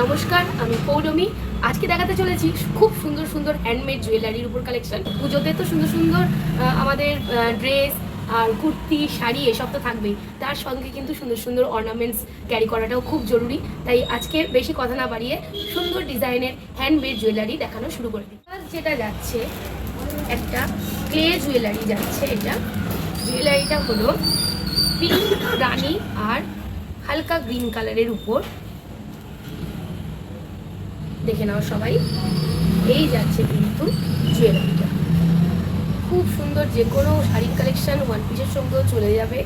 নমস্কার, আমি পৌলমী। আজকে দেখাতে চলেছি খুব সুন্দর সুন্দর হ্যান্ডমেড জুয়েলারির উপর কালেকশন। পুজোতে তো সুন্দর সুন্দর আমাদের ড্রেস আর কুর্তি, শাড়ি এসব তো থাকবেই, তার সঙ্গে কিন্তু সুন্দর সুন্দর অর্নামেন্টস ক্যারি করাটাও খুব জরুরি। তাই আজকে বেশি কথা না বাড়িয়ে সুন্দর ডিজাইনের হ্যান্ডমেড জুয়েলারি দেখানো শুরু করে দিই। যেটা যাচ্ছে একটা ক্লে জুয়েলারি যাচ্ছে। এটা জুয়েলারিটা হলো পিঙ্ক, রানী আর হালকা গ্রিন কালারের উপর। দেখে নাও সবাই, এই যাচ্ছে কিন্তু জুয়েলারিটা খুব সুন্দর, যে কোনো শাড়ির কালেকশন ওয়ান পিসের সঙ্গেও চলে যাবে।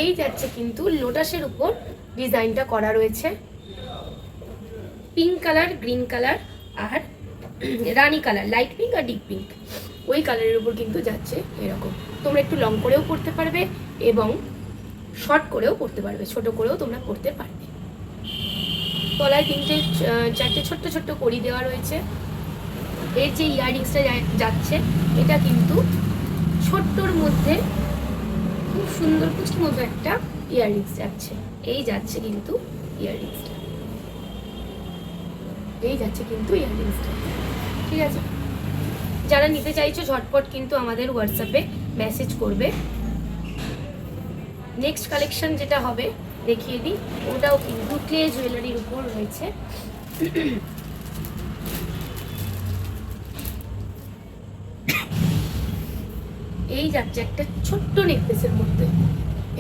এই যাচ্ছে কিন্তু লোটাসের উপর ডিজাইনটা করা রয়েছে, পিঙ্ক কালার, গ্রিন কালার আর রানী কালার, লাইট পিঙ্ক আর ডিপ পিঙ্ক, ওই কালারের উপর কিন্তু যাচ্ছে এরকম। তোমরা একটু লং করেও পরতে পারবে এবং শর্ট করেও পরতে পারবে, ছোট করেও তোমরা পরতে পারবে। তলায় চারটে ছোট্ট ছোট্ট কড়ি দেওয়া রয়েছে। এর যে ইয়াররিংসটা যাচ্ছে এটা কিন্তু ছোট্টর মধ্যে খুব সুন্দর কুচির মতো একটা ইয়াররিংস যাচ্ছে। এই যাচ্ছে কিন্তু ইয়াররিংসটা, এই যাচ্ছে কিন্তু ইয়াররিংসটা। ঠিক আছে, যারা নিতে চাইছো ঝটপট কিন্তু আমাদের হোয়াটসঅ্যাপে মেসেজ করবে। নেক্সট কালেকশন যেটা হবে দেখিয়ে দিই, ওটাও কিন্তু ক্লে জুয়েলারির উপর রয়েছে। এই যাচ্ছে একটা ছোট্ট নেকলেসের মধ্যে,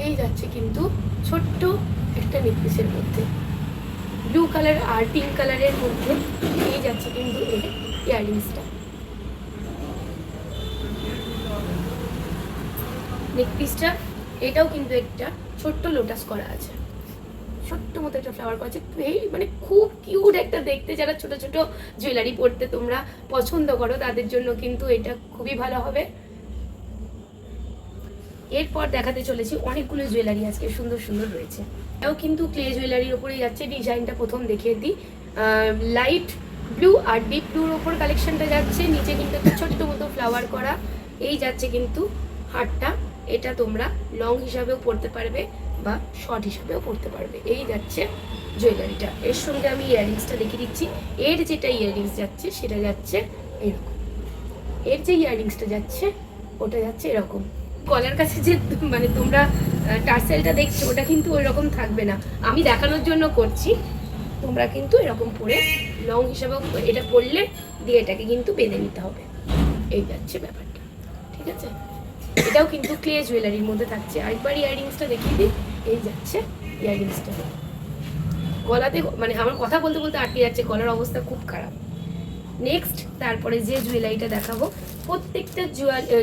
এই যাচ্ছে কিন্তু ছোট্ট একটা নেকলেসের মধ্যে ব্লু কালার আর পিঙ্ক কালারের মধ্যে। এই যাচ্ছে কিন্তু এই ইয়াররিংসটা, নেকপিসটা। এটাও কিন্তু একটা ছোট্ট লোটাস করা আছে, ছোট্ট মতো একটা ফ্লাওয়ার করা আছে। এই মানে খুব কিউট একটা দেখতে। যারা ছোট ছোট জুয়েলারি পরতে তোমরা পছন্দ করো তাদের জন্য কিন্তু এটা খুবই ভালো হবে। এরপর দেখাতে চলেছি অনেকগুলো জুয়েলারি আজকে সুন্দর সুন্দর রয়েছে। এটাও কিন্তু ক্লে জুয়েলারির ওপরেই যাচ্ছে। ডিজাইনটা প্রথম দেখিয়ে দিই, লাইট ব্লু আর ডিপ ব্লুর ওপর কালেকশনটা যাচ্ছে। নিচে কিন্তু একটা ছোট্ট মতো ফ্লাওয়ার করা। এই যাচ্ছে কিন্তু হারটা, এটা তোমরা লং হিসাবেও পরতে পারবে বা শর্ট হিসাবেও পরতে পারবে। এই যাচ্ছে জুয়েলারিটা। এর সঙ্গে আমি ইয়াররিংসটা দেখিয়ে দিচ্ছি। এর যেটা ইয়াররিংস যাচ্ছে সেটা যাচ্ছে এরকম, এর যে ইয়াররিংসটা যাচ্ছে ওটা যাচ্ছে এরকম। গলার কাছে যে মানে তোমরা টার্সেলটা দেখছো ওটা কিন্তু ওই রকম থাকবে না, আমি দেখানোর জন্য করছি। তোমরা কিন্তু এরকম পরে লং হিসাবেও এটা পরলে দিয়ে এটাকে কিন্তু বেঁধে নিতে হবে। এই যাচ্ছে ব্যাপারটা। ঠিক আছে, এটাও কিন্তু ক্লে জুয়েলারির মধ্যে থাকছে। আরেকবার ইয়াররিংসটা দেখিয়ে দিই। এই যাচ্ছে ইয়াররিংসটা। গলাতে মানে আমার কথা বলতে বলতে আটকে যাচ্ছে, গলার অবস্থা খুব খারাপ। নেক্সট তারপরে যে জুয়েলারিটা দেখাবো, প্রত্যেকটা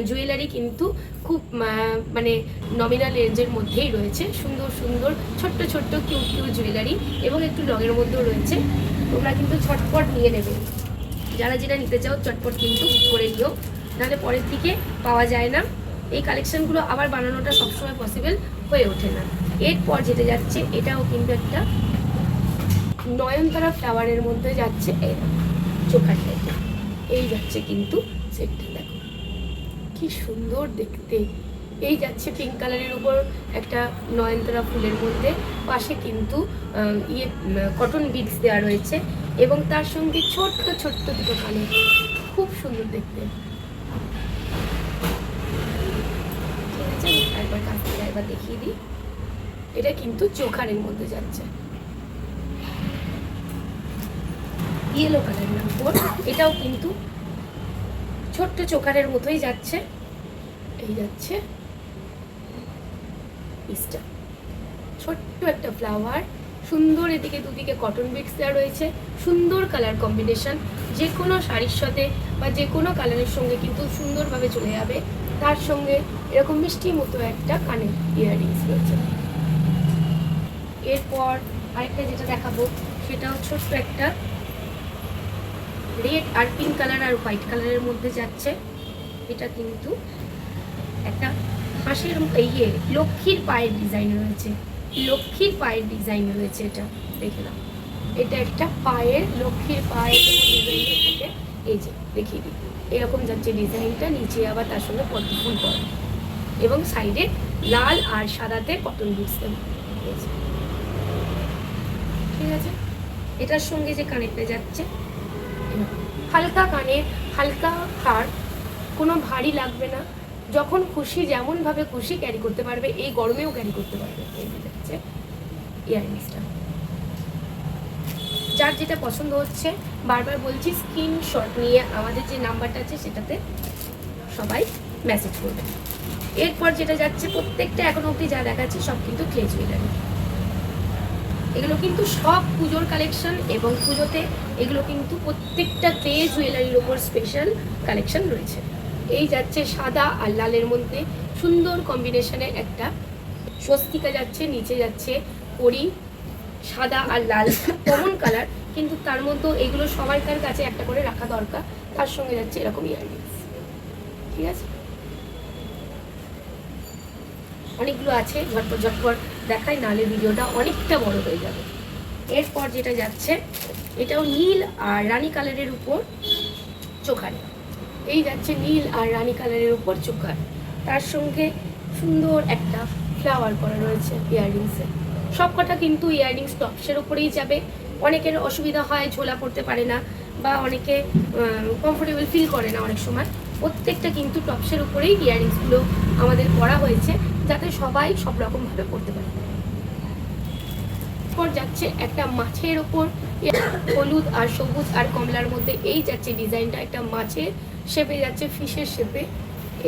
জুয়েলারি কিন্তু খুব মানে নমিনাল রেঞ্জের মধ্যেই রয়েছে। সুন্দর সুন্দর ছোট্ট ছোট্ট কিউট কিউট জুয়েলারি এবং একটু লংয়ের মধ্যেও রয়েছে। তোমরা কিন্তু ছটপট নিয়ে নেবে, যারা যেটা নিতে চাও চটপট কিন্তু করে নিও, নাহলে পরের দিকে পাওয়া যায় না। এই কালেকশনগুলো আবার বানানোটা সবসময় পসিবল হয়ে ওঠে না। এরপর যেটা যাচ্ছে এটাও কিন্তু একটা নয়নতারা ফ্লাওয়ারের মধ্যে যাচ্ছে, চোখার টাইপের। এই যাচ্ছে কিন্তু সেটটা, দেখো কি সুন্দর দেখতে। এই যাচ্ছে পিঙ্ক কালারের উপর একটা নয়নতারা ফুলের মধ্যে, পাশে কিন্তু কটন বিডস দেওয়া রয়েছে এবং তার সঙ্গে ছোট্ট ছোট্ট দুটো কানে, খুব সুন্দর দেখতে। ঠিক আছে, একবার কাছ থেকে একবার দেখিয়ে দিই। এটা কিন্তু চোখারের মধ্যে যাচ্ছে, ইয়েলো কালারের উপর। এটাও কিন্তু ছোট্ট চোকারের মতোই যাচ্ছে। এই যাচ্ছে পিসটা, ছোট্ট একটা ফ্লাওয়ার, সুন্দর। এদিকে দুদিকে কটন বিটস দেওয়া রয়েছে, সুন্দর কালার কম্বিনেশন। যে কোনো শাড়ির সাথে বা যে কোনো কালারের সঙ্গে কিন্তু সুন্দরভাবে চলে যাবে। তার সঙ্গে এরকম মিষ্টি মতো একটা কানের ইয়াররিংস রয়েছে। এরপর আরেকটা যেটা দেখাবো সেটাও ছোট্ট একটা রেড আর পিঙ্ক কালার আর হোয়াইট কালারের মধ্যে যাচ্ছে। এটা কিন্তু একটা হাঁসের লক্ষ্মীর পায়ের ডিজাইন রয়েছে, লক্ষ্মীর পায়ের ডিজাইন রয়েছে। এটা দেখে নাও, এটা একটা পায়ের, লক্ষ্মীর পায়ের ডিজাইন থাকে। এই যে দেখিয়ে দিই, এরকম যাচ্ছে ডিজাইনটা। নিচে আবার তার সঙ্গে পদ্ম ফুল করা এবং সাইডে লাল আর সাদাতে কটন বিটস দেওয়া। ঠিক আছে, এটার সঙ্গে যে কানেরটা যাচ্ছে হালকা কানের, হালকা হার, কোনো ভারী লাগবে না, যখন খুশি যেমনভাবে খুশি ক্যারি করতে পারবে, এই গরমেও ক্যারি করতে পারবে। এই যাচ্ছে ইয়াররিংসটা। যার যেটা পছন্দ হচ্ছে বারবার বলছি স্ক্রিনশট নিয়ে আমাদের যে নাম্বারটা আছে সেটাতে সবাই মেসেজ করবে। এরপর যেটা যাচ্ছে প্রত্যেকটা এখন অবধি যা দেখাচ্ছি সব কিন্তু ক্লে জুয়েলারি। এগুলো কিন্তু সব পুজোর কালেকশন এবং পুজোতে এগুলো কিন্তু প্রত্যেকটা ক্লে জুয়েলারির ওপর স্পেশাল কালেকশন রয়েছে। এই যাচ্ছে সাদা আর লালের মধ্যে সুন্দর কম্বিনেশনের একটা স্বস্তিকা যাচ্ছে, নিচে যাচ্ছে পরি, সাদা আর লাল কমন কালার, কিন্তু তার মধ্যে এগুলো সবাইকার কাছে একটা করে রাখা দরকার। তার সঙ্গে যাচ্ছে এরকম ইয়াররিংস। ঠিক আছে, অনেকগুলো আছে, ঝটপট ঝটপট দেখাই, নাহলে ভিডিওটা অনেকটা বড় হয়ে যাবে। এরপর যেটা যাচ্ছে এটাও নীল আর রানী কালারের উপর চোখার। এই যাচ্ছে নীল আর রানী কালারের উপর চোখার, তার সঙ্গে সুন্দর একটা ফ্লাওয়ার করা রয়েছে ইয়াররিংসে। সবকটা কিন্তু ইয়াররিংস টপসের উপরেই যাবে। অনেকের অসুবিধা হয়, ঝোলা পড়তে পারে না বা অনেকে কমফোর্টেবল ফিল করে না অনেক সময়। প্রত্যেকটা কিন্তু টপসের উপরেই ইয়াররিংসগুলো আমাদের করা হয়েছে যাতে সবাই সব রকমভাবে পড়তে পারে। পর যাচ্ছে একটা মাছের ওপর হলুদ আর সবুজ আর কমলার মধ্যে এই যাচ্ছে ডিজাইনটা, একটা মাছের শেপে যাচ্ছে, ফিশের শেপে।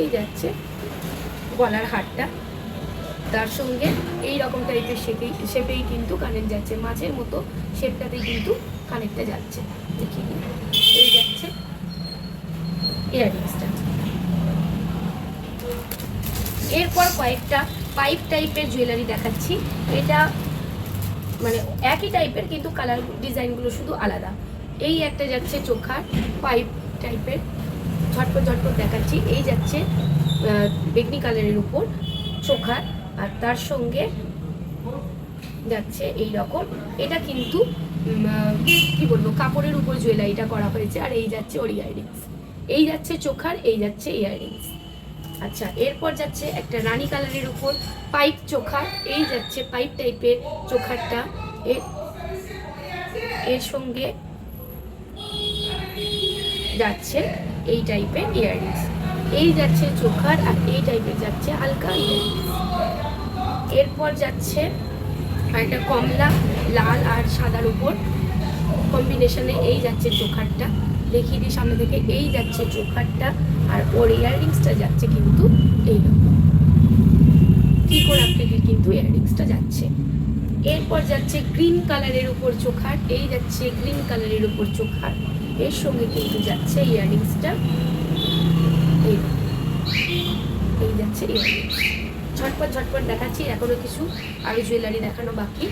এই যাচ্ছে গলার হারটা, তার সঙ্গে এই রকম টাইপের শেপেই কিন্তু কানের যাচ্ছে, মাছের মতো শেপটাতেই কিন্তু কানেরটা যাচ্ছে। দেখিয়ে দিই, এই যাচ্ছে ইয়াররিংসটা। এরপর কয়েকটা পাইপ টাইপের জুয়েলারি দেখাচ্ছি। এটা মানে একই টাইপের কিন্তু কালার ডিজাইনগুলো শুধু আলাদা। এই একটা যাচ্ছে চোখার পাইপ টাইপের, ঝটপট ঝটপট দেখাচ্ছি। এই যাচ্ছে বেগনি কালারের উপর চোখার, আর তার সঙ্গে যাচ্ছে এই রকম, এটা কিন্তু কি বলবো কাপড়ের উপর জুয়েলারিটা করা হয়েছে। আর এই যাচ্ছে ওর ইয়াররিংস, এই যাচ্ছে চোখার, এই যাচ্ছে ইয়াররিংস। আচ্ছা, এরপর যাচ্ছে একটা রানী কালারের উপর পাইপ চোখার, এই যাচ্ছে পাইপ টাইপের চোখারটা, এর সঙ্গে যাচ্ছে এই টাইপের ইয়াররিংস। এই যাচ্ছে চোখার আর এই টাইপের যাচ্ছে হালকা ইয়াররিংস। এরপর যাচ্ছে একটা কমলা লাল আর সাদার উপর কম্বিনেশনে এই যাচ্ছে চোখারটা, দেখিয়ে দিই সামনে থেকে। এই যাচ্ছে চোখারটা আর ওর ইয়াররিংসটা যাচ্ছে কিন্তু এইরকম ত্রিকোণ আকৃতির কিন্তু ইয়াররিংসটা যাচ্ছে। এরপর যাচ্ছে গ্রিন কালারের উপর চোখার, এই যাচ্ছে গ্রিন কালারের উপর চোখার, এর সঙ্গে কিন্তু যাচ্ছে ইয়াররিংসটা এই যাচ্ছে ইয়াররিংস। ঝটপট ঝটপট দেখাচ্ছি, এখনো কিছু আরো জুয়েলারি দেখানো বাকি।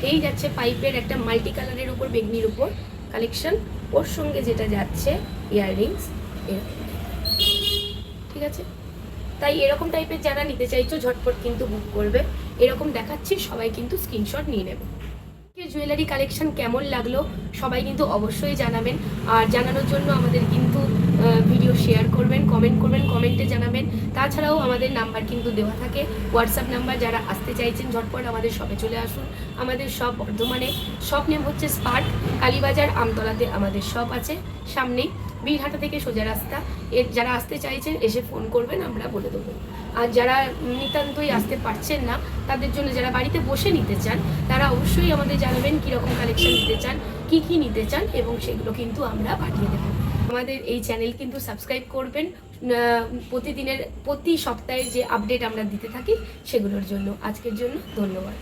এই যাচ্ছে পাইপের একটা মাল্টি কালারের উপর বেগনির উপর কালেকশন, ওর সঙ্গে যেটা যাচ্ছে ইয়াররিংস এরকম। ঠিক আছে, তাই এরকম টাইপের যারা নিতে চাইছো ঝটপট কিন্তু বুক করবে। এরকম দেখাচ্ছি, সবাই কিন্তু স্ক্রিনশট নিয়ে নেবে। জুয়েলারি কালেকশন কেমন লাগলো সবাই কিন্তু অবশ্যই জানাবেন, আর জানানোর জন্য আমাদের কিন্তু ভিডিও শেয়ার করবেন, কমেন্ট করবেন, কমেন্টে জানাবেন। তাছাড়াও আমাদের নাম্বার কিন্তু দেওয়া থাকে, হোয়াটসঅ্যাপ নাম্বার। যারা আসতে চাইছেন ঝটপট আমাদের শপে চলে আসুন। আমাদের শপ বর্ধমানে, শপ নেম হচ্ছে স্পার্ক, কালীবাজার আমতলাতে আমাদের শপ আছে, সামনেই বীরহাটা থেকে সোজা রাস্তা। যারা আসতে চাইছেন এসে ফোন করবেন, আমরা বলে দেবো। আর যারা নিতান্তই আসতে পারছেন না তাদের জন্য, যারা বাড়িতে বসে নিতে চান তারা অবশ্যই আমাদের জানাবেন কীরকম কালেকশন নিতে চান, কী নিতে চান, এবং সেগুলো কিন্তু আমরা পাঠিয়ে দেবো। আমাদের এই চ্যানেল কিন্তু সাবস্ক্রাইব করবেন প্রতি সপ্তাহের যে আপডেট আমরা দিতে থাকি সেগুলোর জন্য। আজকের জন্য ধন্যবাদ।